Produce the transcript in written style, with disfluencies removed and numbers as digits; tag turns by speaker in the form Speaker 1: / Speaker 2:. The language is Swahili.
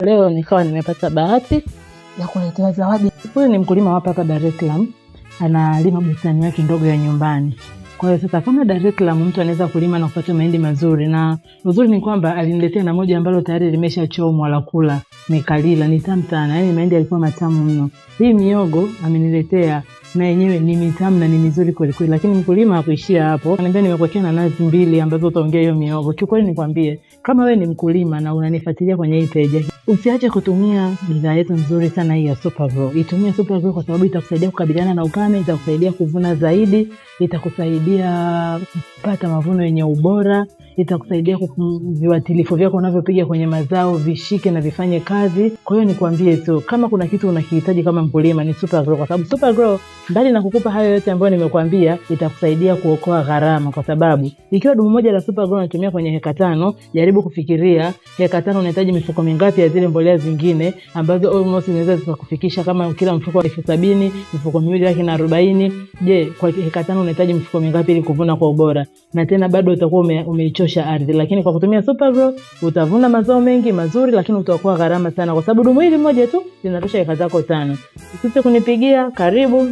Speaker 1: Leo nikawa nimepata bahati ya kuletewa zawadi. Huyu ni mkulima hapa Dar es Salaam, analima bustani yake ndogo ya nyumbani. Kwa hiyo sasa kama Dar es Salaam mtu anaweza kulima na kupata mahindi mazuri, na uzuri ni kwamba aliniletea na moja ambalo tayari limeshachomwa la kula, nikalila, ni tamu sana. Yaani mahindi yalikuwa matamu mno. Hii mihogo ameniletea na yenyewe ni mitamu na ni mizuri kweli kweli, lakini mkulima hakuishia hapo. Ananiambia nimekuwekea na nazi 2 ambazo utaongea hiyo mihogo. Kiukweli nikwambie, kama wewe ni mkulima na unanifuatilia kwenye hii page, usiache kutumia bidhaa yetu nzuri sana hii ya Supergrow. Itumie Supergrow kwa sababu itakusaidia kukabiliana na ukame, itakusaidia kuvuna zaidi, itakusaidia kupata mavuno yenye ubora, itakusaidia viuatilifu vyako unavyopiga kwenye mazao vishike na vifanye kazi. Kwa hiyo nikwambie tu, kama kuna kitu unakihitaji kama mkulima ni Supergrow, kwa sababu Supergrow mbali na kukupa hayo yote ambayo nimekuambia, itakusaidia kuokoa gharama, kwa sababu ikiwa dumu moja la Supergrow unatumia kwenye heka 5, jaribu kufikiria heka 5 unahitaji mifuko mingapi ya zile mbolea zingine ambazo almost inaweza zikakufikisha, kama kila mfuko 70,000, mifuko 240. Je, kwa heka 5 unahitaji mifuko mingapi ili kuvuna kwa ubora? Na tena bado utakuwa umeichosha ardhi. Lakini kwa kutumia Supergrow utavuna mazao mengi mazuri, lakini utaokoa gharama sana, kwa sababu dumu hili moja tu linatosha heka zako 5. Usisite kunipigia, karibu.